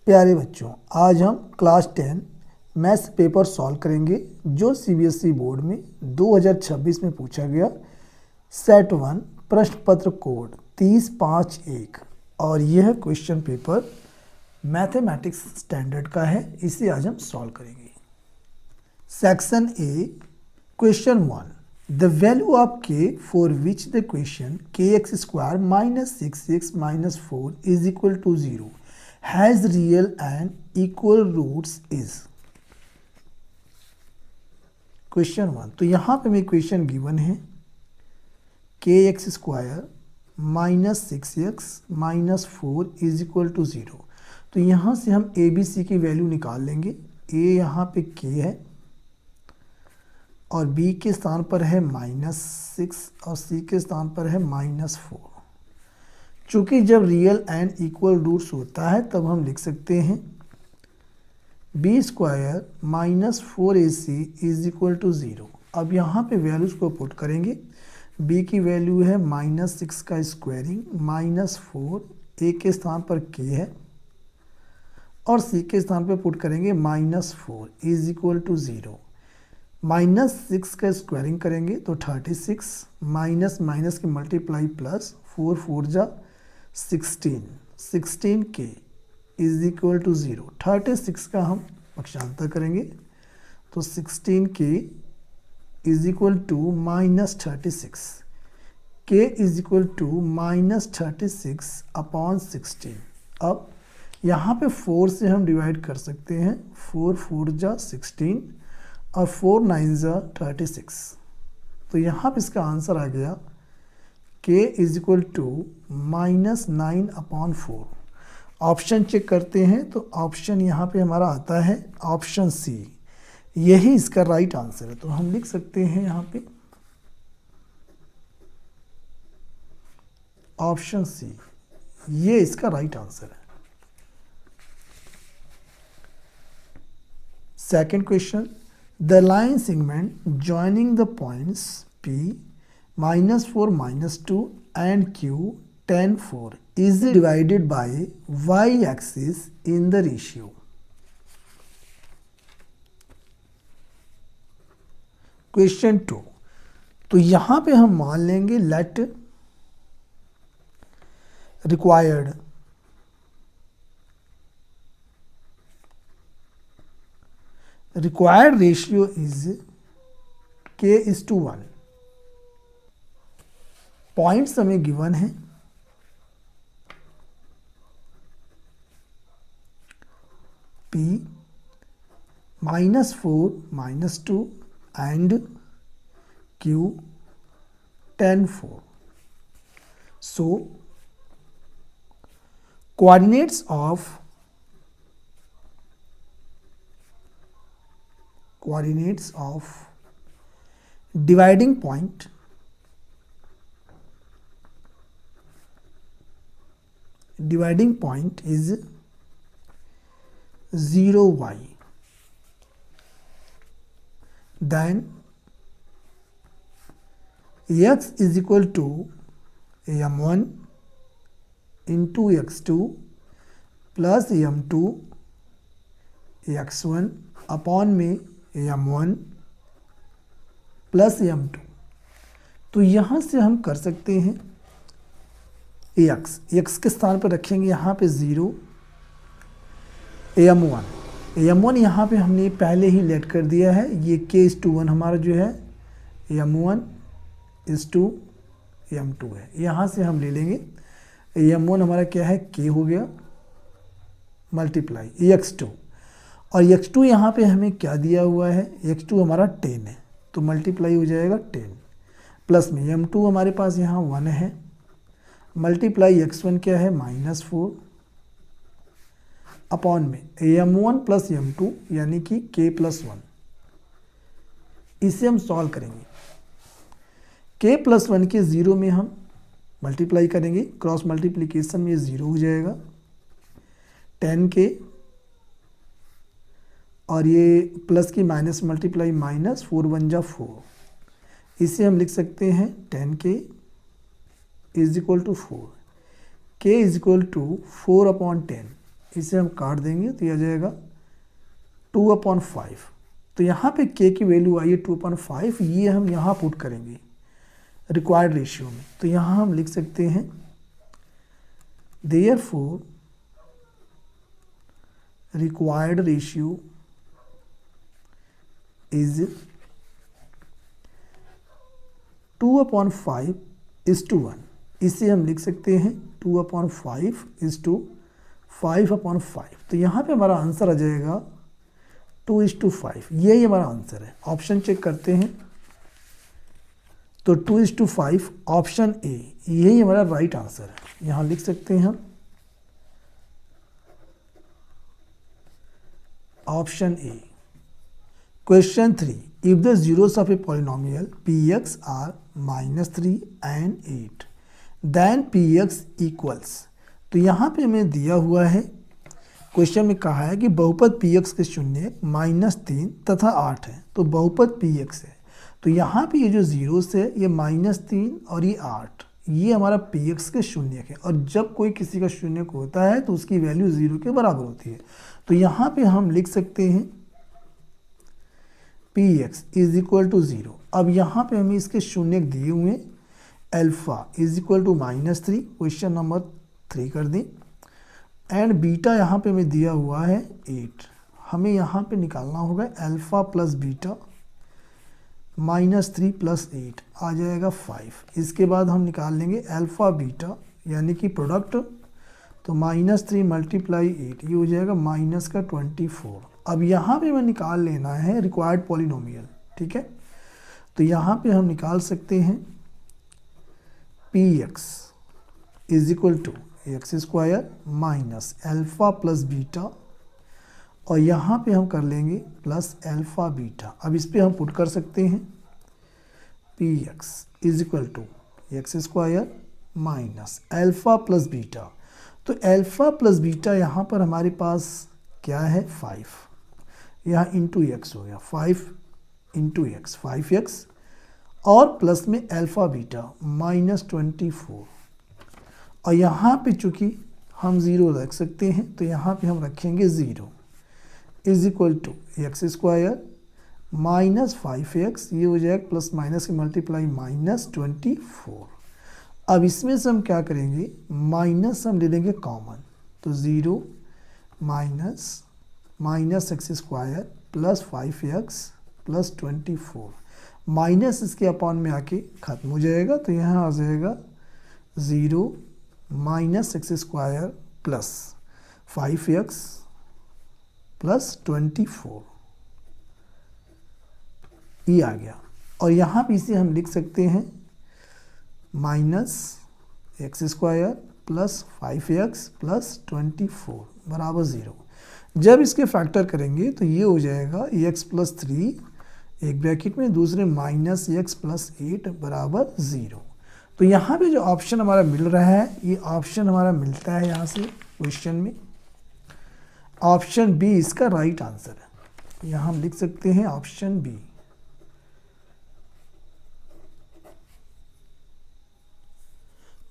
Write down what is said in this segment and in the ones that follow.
प्यारे बच्चों, आज हम क्लास 10 मैथ्स पेपर सॉल्व करेंगे जो सीबीएसई बोर्ड में 2026 में पूछा गया। सेट 1 प्रश्न पत्र कोड 3051 और यह क्वेश्चन पेपर मैथमेटिक्स स्टैंडर्ड का है। इसे आज हम सॉल्व करेंगे। Section A, question 1, the value of k for which the question kx square minus 6x minus 4 is equal to 0 has real and equal roots is। Question 1, तो यहाँ पे हमें क्वेश्चन गिवन है kx square minus 6x minus 4 is equal to 0। तो यहाँ से हम A B C की वैल्यू निकाल लेंगे। a यहाँ पे k है और b के स्थान पर है -6 और c के स्थान पर है -4। चूँकि जब रियल एंड इक्वल रूट्स होता है तब हम लिख सकते हैं B square minus 4ac is equal to 0। अब यहाँ पे वैल्यूज़ को पुट करेंगे। b की वैल्यू है -6 का स्क्वायरिंग -4, a के स्थान पर k है और c के स्थान पर पुट करेंगे -4 इज इक्वल टू 0। -6 का स्क्वायरिंग करेंगे तो 36, माइनस के मल्टीप्लाई प्लस 4 4 जा 16k इज इक्वल टू 0। 36 का हम पक्षांतर करेंगे तो 16k is equal to -36, k is equal to -36 upon 16। अब यहाँ पे 4 से हम डिवाइड कर सकते हैं। 4 4 जा 16 और 4 9 जा 36। तो यहाँ पे इसका आंसर आ गया k is equal to -9 upon 4। Option check करते हैं तो ऑप्शन यहाँ पे हमारा आता है ऑप्शन सी, यही इसका राइट आंसर है। तो हम लिख सकते हैं यहाँ पे ऑप्शन सी, ये इसका राइट आंसर है। Second question, the line segment joining the points P -4 -2 and Q 10 4 is divided by y-axis in the ratio। Question 2, तो यहाँ पे हम मान लेंगे late required ratio is k:1। Points हमें गिवन है P -4 -2 and Q 10 4। So coordinates of dividing point is 0 y। then x is equal to m1 into x2 plus m2 x1 upon में m1 plus m2। तो यहाँ से हम कर सकते हैं x के स्थान पर रखेंगे यहाँ पे 0, m1 यहाँ पे हमने पहले ही लेट कर दिया है। ये k:1 हमारा जो है m1 is to m2 है। यहाँ से हम ले लेंगे m1 हमारा क्या है, k हो गया मल्टीप्लाई x2 और x2 यहाँ पे हमें क्या दिया हुआ है, x2 हमारा 10 है तो मल्टीप्लाई हो जाएगा 10 प्लस में m2 हमारे पास यहाँ 1 है मल्टीप्लाई x1 क्या है -4 अपॉन में m1 प्लस m2 यानी कि k+1। इसे हम सॉल्व करेंगे। k+1 के 0 में हम मल्टीप्लाई करेंगे, क्रॉस मल्टीप्लिकेशन में 0 हो जाएगा 10k और ये प्लस की माइनस मल्टीप्लाई -4 1 जा 4। इसे हम लिख सकते हैं 10k is equal to 4, k is equal to 4/10 इसे हम काट देंगे तो यह आ जाएगा 2/5। तो यहाँ पे k की वैल्यू आई है 2/5, ये हम यहाँ पुट करेंगे रिक्वायर्ड रेशियो में। तो यहाँ हम लिख सकते हैं देयरफॉर रिक्वायर्ड रेशियो इज 2/5:1। इसे हम लिख सकते हैं 2/5:5/5। तो यहाँ पे हमारा आंसर आ जाएगा 2:5। यही हमारा आंसर है। ऑप्शन चेक करते हैं तो 2:5 ऑप्शन ए यही हमारा राइट आंसर है। यहाँ लिख सकते हैं हम option A. Question 3, if the zeros of a polynomial px are -3 and 8 then px equals। तो यहाँ पे हमें दिया हुआ है, क्वेश्चन में कहा है कि बहुपद px के शून्य -3 तथा 8 है। तो बहुपद px है, तो यहाँ पे ये जो जीरोस है ये -3 और ये 8, ये हमारा px के शून्य है। और जब कोई किसी का शून्य होता है तो उसकी वैल्यू 0 के बराबर होती है। तो यहाँ पे हम लिख सकते हैं px इज इक्वल टू 0। अब यहाँ पे हमें इसके शून्य दिए हुए alpha is equal to -3, question number 3 कर दें, एंड बीटा यहाँ पे हमें दिया हुआ है 8। हमें यहाँ पे निकालना होगा अल्फा प्लस बीटा, -3 + 8 आ जाएगा 5। इसके बाद हम निकाल लेंगे अल्फा बीटा यानी कि प्रोडक्ट, तो -3 × 8 ये हो जाएगा -24। अब यहाँ पे हमें निकाल लेना है रिक्वायर्ड पॉलिनोमियल, ठीक है। तो यहाँ पे हम निकाल सकते हैं px is equal to x² minus alpha plus beta, और यहाँ पे हम कर लेंगे प्लस अल्फा बीटा। अब इस पे हम पुट कर सकते हैं px is equal to x² minus alpha plus beta. तो अल्फा प्लस बीटा यहाँ पर हमारे पास क्या है 5, यहाँ इंटू एक्स हो गया 5 इंटू एक्स 5x, और प्लस में अल्फा बीटा -24। और यहाँ पे चूँकि हम 0 रख सकते हैं तो यहाँ पे हम रखेंगे 0 is equal to x² minus 5x, ये हो जाएगा प्लस माइनस के मल्टीप्लाई -24। अब इसमें से हम क्या करेंगे, माइनस हम ले लेंगे कॉमन, तो 0 minus x² plus 5x plus 24, minus इसके अपॉन में आके खत्म हो जाएगा। तो यहाँ आ जाएगा 0 minus x² plus 5x plus 24, ये आ गया। और यहाँ पे इसे हम लिख सकते हैं minus x² plus 5x plus 24 बराबर 0। जब इसके फैक्टर करेंगे तो ये हो जाएगा x प्लस 3 एक ब्रैकेट में, दूसरे माइनस x प्लस 8 बराबर 0। तो यहाँ पे जो ऑप्शन हमारा मिल रहा है, ये ऑप्शन हमारा मिलता है यहाँ से क्वेश्चन में, ऑप्शन बी इसका राइट आंसर है। यहाँ हम लिख सकते हैं option B.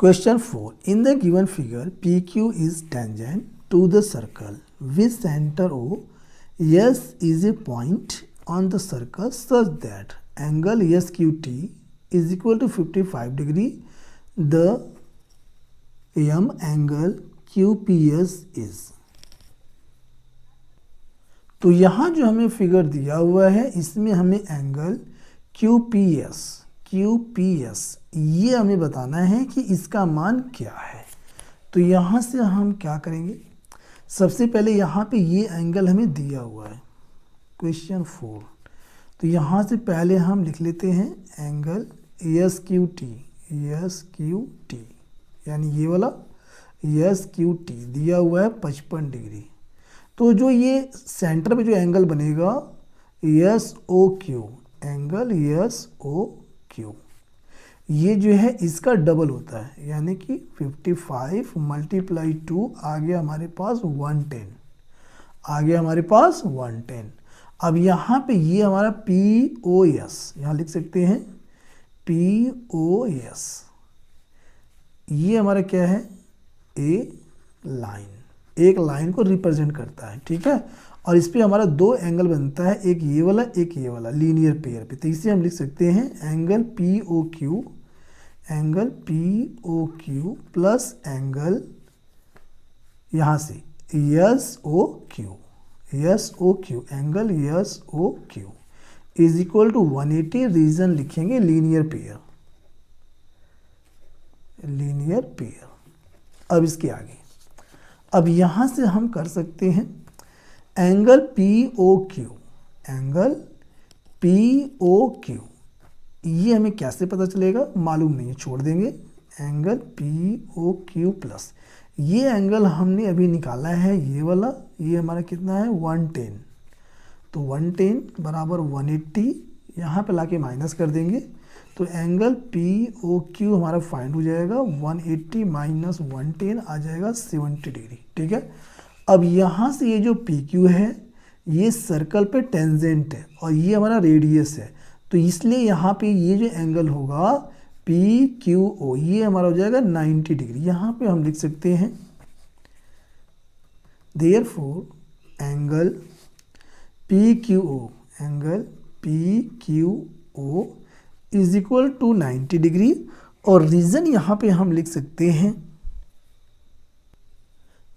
Question 4. In the given figure, PQ is tangent to the circle with center O. S is a point on the circle such that angle SQT is equal to 55 degree. The M angle QPS is. तो यहाँ जो हमें figure दिया हुआ है इसमें हमें angle QPS ये हमें बताना है कि इसका मान क्या है। तो यहाँ से हम क्या करेंगे, सबसे पहले यहाँ पे ये एंगल हमें दिया हुआ है क्वेश्चन 4। तो यहाँ से पहले हम लिख लेते हैं एंगल SQT यानी ये वाला SQT दिया हुआ है 55 डिग्री। तो जो ये सेंटर पे जो एंगल बनेगा SOQ, एंगल SOQ, ये जो है इसका डबल होता है, यानी कि 55 × 2 आ गया हमारे पास 110, आ गया हमारे पास 110। अब यहाँ पे ये हमारा POS, यहाँ लिख सकते हैं POS, ये हमारा क्या है, ए लाइन, एक लाइन को रिप्रेजेंट करता है, ठीक है। और इस पे हमारा दो एंगल बनता है, एक ये वाला लीनियर पेयर पे। तो इसे हम लिख सकते हैं एंगल POQ प्लस एंगल यहाँ से SOQ angle SOQ is equal to 180, reason लिखेंगे लीनियर पेयर। अब इसके आगे, अब यहाँ से हम कर सकते हैं एंगल POQ, ये हमें कैसे पता चलेगा मालूम नहीं है, छोड़ देंगे। एंगल POQ प्लस ये एंगल हमने अभी निकाला है, ये वाला, ये हमारा कितना है 110, तो 110 बराबर 180, यहाँ पे लाके माइनस कर देंगे तो एंगल POQ हमारा फाइंड हो जाएगा 180 माइनस 110 आ जाएगा 70 डिग्री, ठीक है। अब यहाँ से ये जो PQ है ये सर्कल पे टेंजेंट है और ये हमारा रेडियस है, तो इसलिए यहाँ पे ये जो एंगल होगा PQO ये हमारा हो जाएगा 90 डिग्री। यहाँ पे हम लिख सकते हैं therefore angle PQO is equal to 90 degree. और रीजन यहाँ पे हम लिख सकते हैं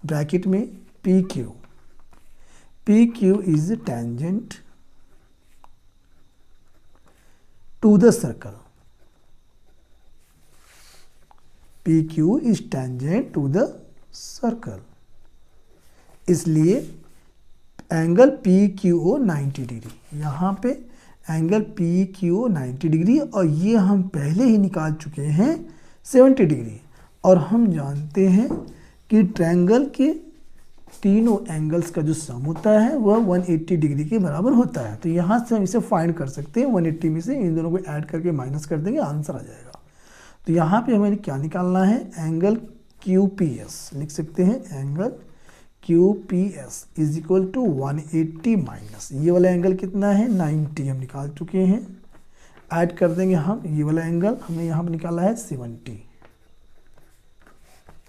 ब्रैकेट में PQ is tangent to the circle, PQ is tangent to the circle, इसलिए एंगल PQO 90 डिग्री। यहाँ पे एंगल PQO 90 डिग्री और ये हम पहले ही निकाल चुके हैं 70 डिग्री। और हम जानते हैं कि ट्रायंगल के तीनों एंगल्स का जो सम होता है वह 180 डिग्री के बराबर होता है। तो यहाँ से हम इसे फाइंड कर सकते हैं, 180 में से इन दोनों को ऐड करके माइनस कर देंगे, आंसर आ जाएगा। तो यहाँ पे हमें क्या निकालना है, एंगल QPS लिख सकते हैं, angle QPS is equal to 180 minus ये वाला एंगल कितना है 90, हम निकाल चुके हैं, ऐड कर देंगे हम ये वाला एंगल हमने यहाँ पर निकाला है 70,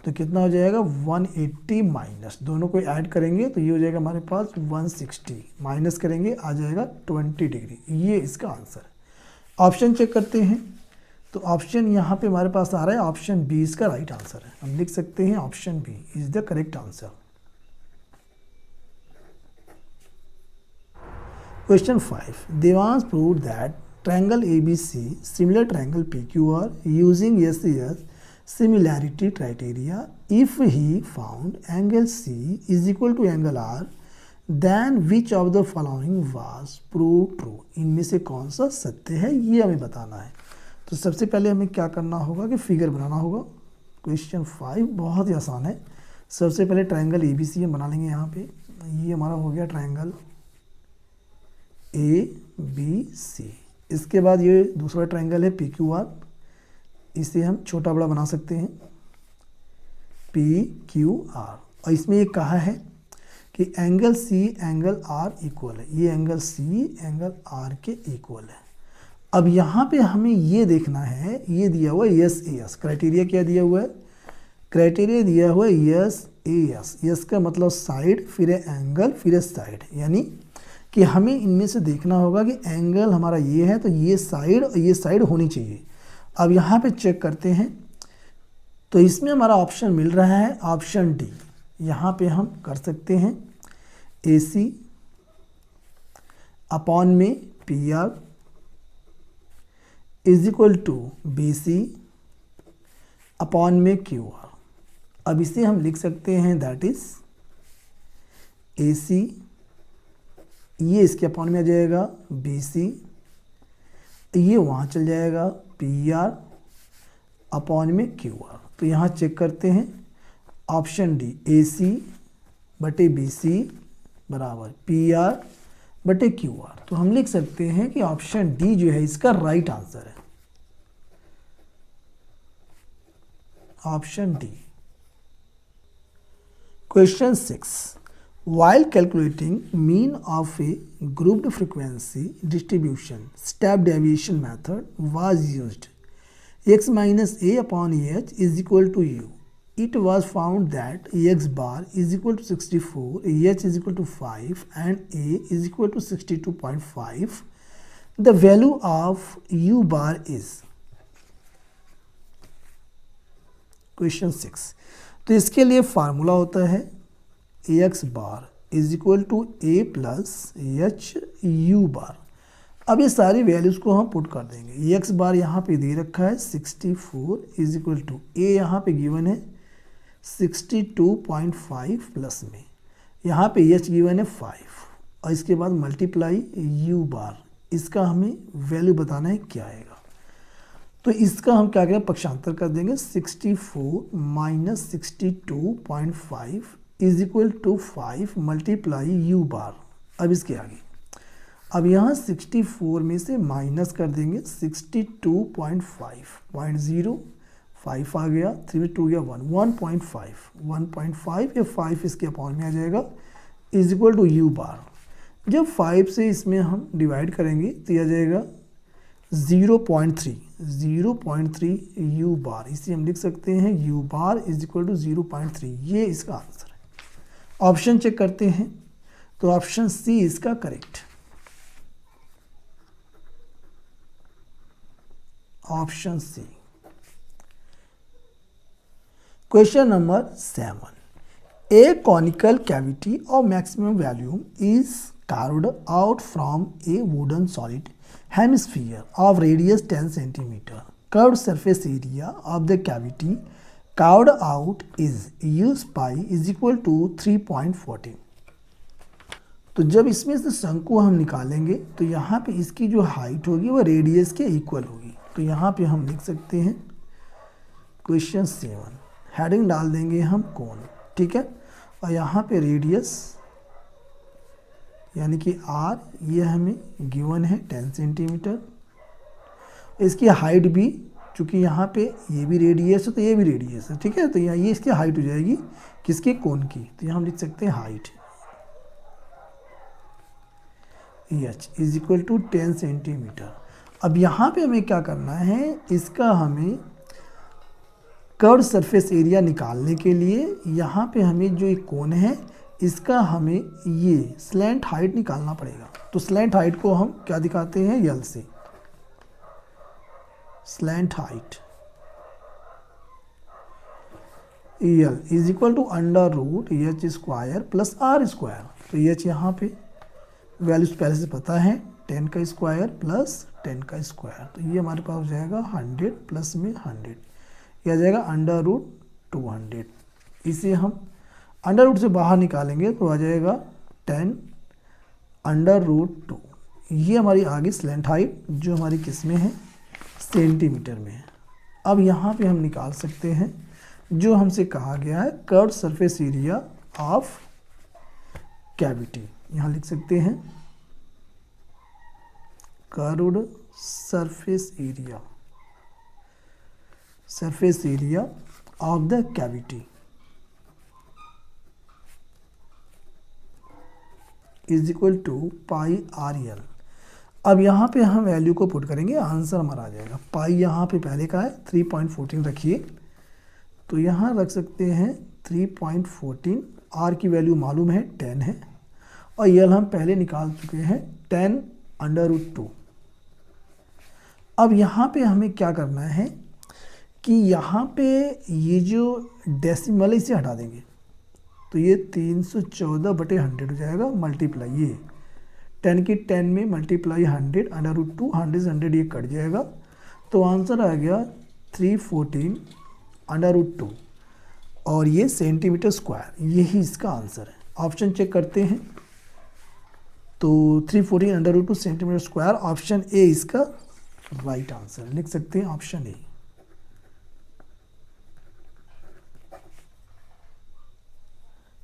तो कितना हो जाएगा 180 माइनस, दोनों को ऐड करेंगे तो ये हो जाएगा हमारे पास 160, माइनस करेंगे आ जाएगा 20 डिग्री, ये इसका आंसर है। ऑप्शन चेक करते हैं, तो ऑप्शन यहाँ पे हमारे पास आ रहा है ऑप्शन बी इसका राइट आंसर है। हम लिख सकते हैं option B is the correct answer. Question 5. Devans proved that triangle ABC, similar triangle PQR, using SES similarity criteria. If he found angle C is equal to angle R, then which of the following was proved true? इनमें से कौन सा सत्य है ये हमें बताना है। तो सबसे पहले हमें क्या करना होगा कि फिगर बनाना होगा। क्वेश्चन 5 बहुत ही आसान है। सबसे पहले ट्रायंगल ABC हम बना लेंगे। यहाँ पे ये हमारा हो गया ट्रायंगल ABC। इसके बाद ये दूसरा ट्रायंगल है PQR, इसे हम छोटा बड़ा बना सकते हैं PQR। और इसमें ये कहा है कि angle C angle R equal है, ये एंगल C एंगल R के इक्वल है। अब यहाँ पे हमें ये देखना है, ये दिया हुआ है SAS, क्राइटेरिया क्या दिया हुआ है, क्राइटेरिया दिया हुआ है SAS। यस का मतलब साइड, फिर है एंगल, फिर है साइड, यानी कि हमें इनमें से देखना होगा कि एंगल हमारा ये है तो ये साइड और ये साइड होनी चाहिए। अब यहाँ पे चेक करते हैं, तो इसमें हमारा ऑप्शन मिल रहा है ऑप्शन डी। यहाँ पे हम कर सकते हैं AC अपॉन में PR is equal to BC upon में QR। अब इसे हम लिख सकते हैं दैट इज AC, ये इसके अपॉन में आ जाएगा BC, ये वहाँ चल जाएगा PR अपॉन में QR। तो यहाँ चेक करते हैं ऑप्शन डी AC बटे BC बराबर PR बटे QR। तो हम लिख सकते हैं कि ऑप्शन डी जो है इसका राइट आंसर है, option D. Question 6. While calculating mean of a grouped frequency distribution, step deviation method was used. X minus a upon h is equal to u. it was found that x bar is equal to 64, h is equal to 5 and a is equal to 62.5. The value of u bar is question 6। तो इसके लिए formula होता है X bar is equal to A plus H U bar. अब ये सारी values को हम पुट कर देंगे। एक्स बार यहाँ पे दे रखा है 64 इज इक्वल टू ए यहाँ पे गिवन है 62.5 प्लस में यहाँ पे एच गिवन है 5 और इसके बाद मल्टीप्लाई यू बार, इसका हमें वैल्यू बताना है क्या आएगा। तो इसका हम क्या करें, पक्षांतर कर देंगे। 64 minus 62.5 is equal to 5 multiply U bar. अब इसके आगे अब यहाँ 64 में से माइनस कर देंगे 62.5 5 आ गया, 3 में 2 गया 1.5 या 5 इसके अपॉन में आ जाएगा इज इक्वल टू यू बार। जब 5 से इसमें हम डिवाइड करेंगे तो यह आ जाएगा 0.3 यू बार। इसे हम लिख सकते हैं U bar is equal to 0.3। ये इसका आंसर है। ऑप्शन चेक करते हैं तो ऑप्शन सी इसका correct. Option C. Question number 7। A conical cavity of maximum volume is carved out from a wooden solid hemisphere of radius 10 cm. Curved surface area of the cavity carved out is us pi is equal to 3.14. तो जब इसमें से शंकु हम निकालेंगे तो यहाँ पे इसकी जो हाइट होगी वो रेडियस के इक्वल होगी। तो यहाँ पे हम लिख सकते हैं क्वेश्चन 7, हेडिंग डाल देंगे हम कोण, ठीक है। और यहाँ पे रेडियस यानी कि आर ये हमें गिवन है 10 सेंटीमीटर। इसकी हाइट भी, चूँकि यहाँ पे ये भी रेडियस है तो ये भी रेडियस है, ठीक है। तो यहाँ ये इसकी हाइट हो जाएगी किसके, कोण की। तो यहाँ हम लिख सकते हैं height H is equal to 10 centimetre. अब यहाँ पे हमें क्या करना है, इसका हमें कर्व सरफेस एरिया निकालने के लिए यहाँ पे हमें जो एक कोण है इसका हमें ये स्लैंट हाइट निकालना पड़ेगा। तो स्लैंट हाइट को हम क्या दिखाते हैं, यल से। Slant height L is equal to under root H square plus R square. तो एच यहाँ पे वैल्यूज पहले से पता है, 10 का स्क्वायर प्लस 10 का स्क्वायर। तो ये हमारे पास हो जाएगा 100 प्लस में 100, यह आ जाएगा अंडर रूट 200। इसे हम अंडर रूट से बाहर निकालेंगे तो आ जाएगा 10 अंडर रूट 2। ये हमारी आगे स्लैंट हाइट जो हमारी किस में है, सेंटीमीटर में है। अब यहाँ पे हम निकाल सकते हैं जो हमसे कहा गया है curved surface area of cavity. यहाँ लिख सकते हैं curved surface area of the cavity is equal to pi R L. अब यहाँ पे हम वैल्यू को पुट करेंगे, आंसर हमारा आ जाएगा। पाई यहाँ पे पहले का है 3.14 रखिए, तो यहाँ रख सकते हैं 3.14। आर की वैल्यू मालूम है 10 है और यल हम पहले निकाल चुके हैं 10 अंडर रूट 2। अब यहाँ पे हमें क्या करना है कि यहाँ पे ये जो डेसिमल है इसे हटा देंगे, तो ये 314/100 हो जाएगा। मल्टीप्लाई ये 10 की 10 में मल्टीप्लाई 100 अंडर रूट 2, 100 ये कट जाएगा। तो आंसर आ गया 314 अंडर रूट 2 और ये सेंटीमीटर स्क्वायर, यही इसका आंसर है। ऑप्शन चेक करते हैं तो 314 under root 2 centimetre square, option A इसका राइट आंसर। लिख सकते हैं option A.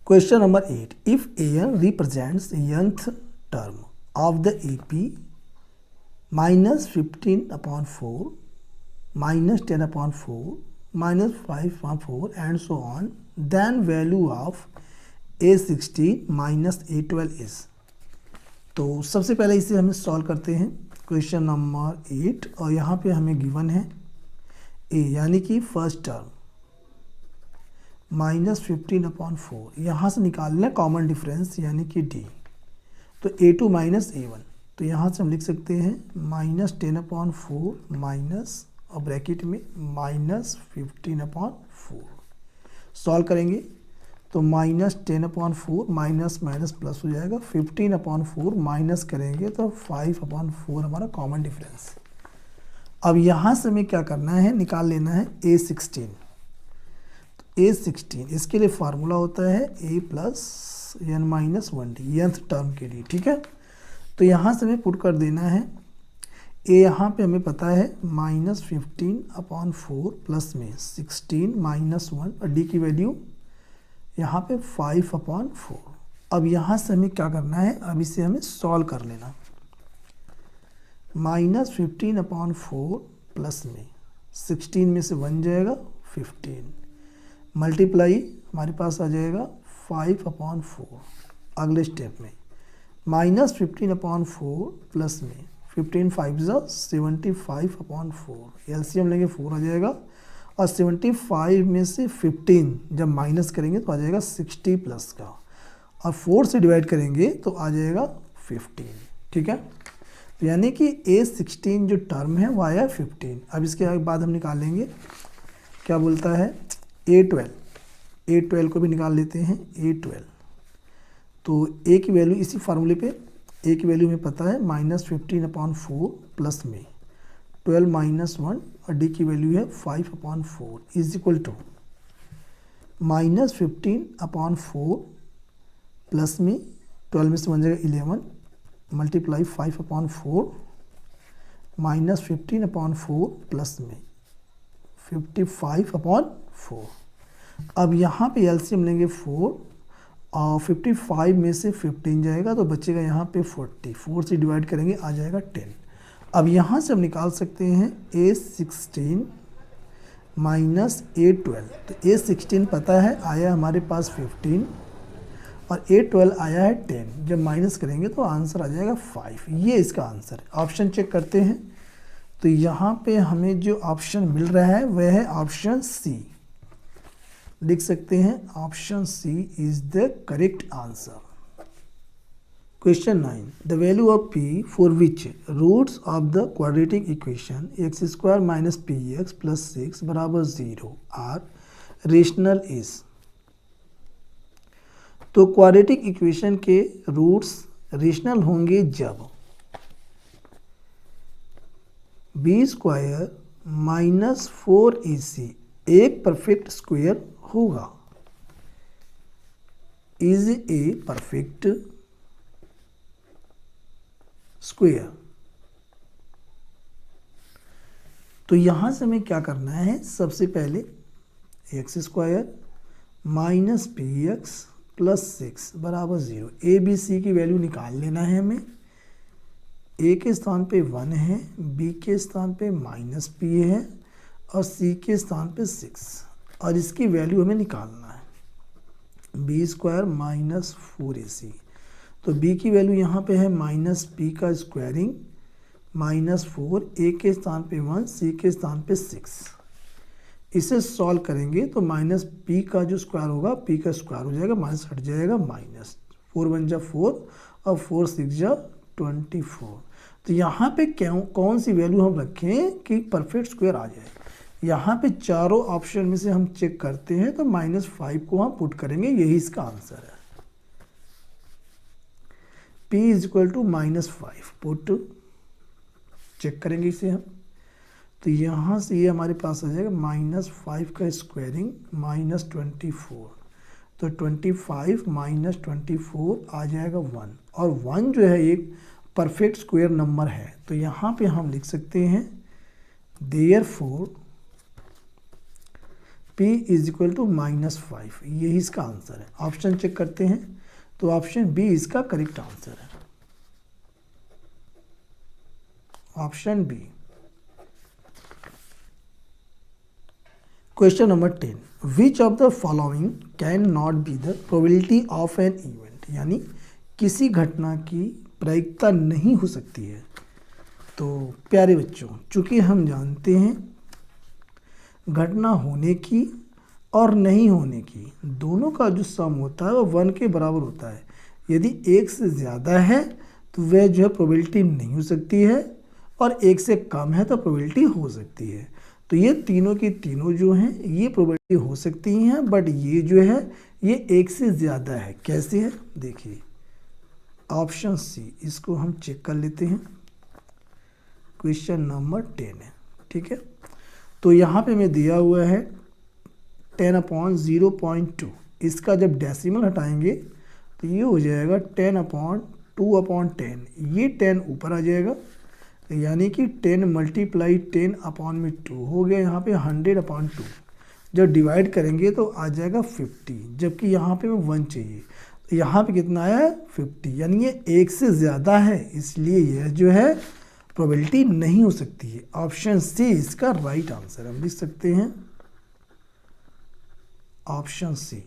Question number 8. If an represents nth term of the AP minus 15/4 minus 10/4 minus 5/4 and so on, then value of A16 minus A12 is। तो सबसे पहले इसे हमें solve करते हैं। क्वेश्चन नंबर 8 और यहाँ पे हमें गिवन है ए यानी कि फर्स्ट टर्म -15/4, यहाँ से निकालना कॉमन डिफरेंस यानी कि d। तो a2 माइनस a1, तो यहाँ से हम लिख सकते हैं -10/4 माइनस और ब्रैकेट में -15/4। सॉल्व करेंगे तो -10/4 माइनस माइनस प्लस हो जाएगा, 15/4 माइनस करेंगे तो 5/4 हमारा कॉमन डिफरेंस। अब यहाँ से हमें क्या करना है, निकाल लेना है a16। तो a16 इसके लिए फार्मूला होता है a + n-1d, nth टर्म के लिए, ठीक है। तो यहाँ से हमें पुट कर देना है a, यहाँ पे हमें पता है -15/4 प्लस में 16 - 1 और d की वैल्यू यहाँ पे 5/4। अब यहाँ से हमें क्या करना है, अब इसे हमें सॉल्व कर लेना। -15/4 प्लस में 16 में से 1 जाएगा 15, मल्टीप्लाई हमारे पास आ जाएगा 5/4। अगले स्टेप में -15/4 प्लस में 15 5 75/4, एलसीएम लेंगे 4 आ जाएगा, और 75 में से 15 जब माइनस करेंगे तो आ जाएगा 60 प्लस का, और 4 से डिवाइड करेंगे तो आ जाएगा 15, ठीक है। तो यानी कि a16 जो टर्म है वो आया 15। अब इसके बाद हम निकालेंगे, क्या बोलता है, a12 को भी निकाल लेते हैं। a12 तो a की वैल्यू इसी फार्मूले पे a की वैल्यू हमें पता है -15/4 प्लस में 12 - 1 और d की वैल्यू है 5/4 इज इक्वल टू -15/4 प्लस में 12 में से 1 जाएगा 11 मल्टीप्लाई 5/4 -15/4 प्लस में 55/4। अब यहाँ पे एलसीएम लेंगे 4 और 55 में से 15 जाएगा तो बचेगा यहाँ पे 40, 4 से डिवाइड करेंगे आ जाएगा 10। अब यहाँ से हम निकाल सकते हैं a16 माइनस a12। तो a16 पता है आया हमारे पास 15 और a12 आया है 10, जब माइनस करेंगे तो आंसर आ जाएगा 5। ये इसका आंसर है। ऑप्शन चेक करते हैं तो यहाँ पे हमें जो ऑप्शन मिल रहा है वह है ऑप्शन सी। लिख सकते हैं option C is the correct answer. Question 9. The value of p for which roots of the quadratic equation x² minus px plus 6 बराबर 0 are rational is। तो क्वाड्रेटिक इक्वेशन के रूट्स रेशनल होंगे जब b² minus 4ac एक perfect square होगा। Is a perfect square. तो यहां से हमें क्या करना है, सबसे पहले x² माइनस px प्लस 6 बराबर 0 ए बी सी की वैल्यू निकाल लेना है हमें। ए के स्थान पे 1 है, बी के स्थान पे माइनस p है और सी के स्थान पे 6, और इसकी वैल्यू हमें निकालना है b² माइनस 4ac। तो b की वैल्यू यहाँ पे है माइनस p का स्क्वायरिंग माइनस 4, a के स्थान पे 1, c के स्थान पे 6। इसे सॉल्व करेंगे तो माइनस p का जो स्क्वायर होगा p का स्क्वायर हो जाएगा, माइनस हट जाएगा माइनस 4 1 जा 4 और 4 6 जा 24। तो यहाँ पे कौन सी वैल्यू हम रखें कि परफेक्ट स्क्वायर आ जाए। यहाँ पे चारों ऑप्शन में से हम चेक करते हैं तो -5 को हम पुट करेंगे, यही इसका आंसर है। p is equal to -5 put check करेंगे इसे हम। तो यहाँ से ये हमारे पास आ जाएगा -5 का स्क्वायरिंग -24। तो 25 माइनस 24 आ जाएगा 1, और 1 जो है एक परफेक्ट स्क्वायर नंबर है। तो यहाँ पे हम लिख सकते हैं therefore p is equal to -5, यही इसका आंसर है। ऑप्शन चेक करते हैं तो ऑप्शन बी इसका करेक्ट आंसर है। Option B. Question number 10, which of the following can not be the probability of an event, यानी किसी घटना की प्रायिकता नहीं हो सकती है। तो प्यारे बच्चों, चूंकि हम जानते हैं घटना होने की और नहीं होने की, दोनों का जो सम होता है वो 1 के बराबर होता है। यदि 1 से ज़्यादा है तो वह जो है प्रोबेबिलिटी नहीं हो सकती है, और 1 से कम है तो प्रोबेबिलिटी हो सकती है। तो ये तीनों की तीनों जो हैं ये प्रोबेबिलिटी हो सकती हैं, बट ये जो है ये 1 से ज़्यादा है। कैसे है देखिए, ऑप्शन सी, इसको हम चेक कर लेते हैं। क्वेश्चन नंबर 10 है, ठीक है। तो यहाँ पे मैं दिया हुआ है 10/0.2, इसका जब डेसिमल हटाएंगे तो ये हो जाएगा 10/2/10, ये 10 ऊपर आ जाएगा, यानी कि 10 × 10/2 हो गया यहाँ पे 100/2। जब डिवाइड करेंगे तो आ जाएगा 50, जबकि यहाँ पे 1 चाहिए, तो यहाँ पे कितना आया है 50, यानी ये 1 से ज़्यादा है, इसलिए यह जो है प्रोबेबिलिटी नहीं हो सकती है। ऑप्शन सी इसका राइट आंसर हम लिख सकते हैं, ऑप्शन सी।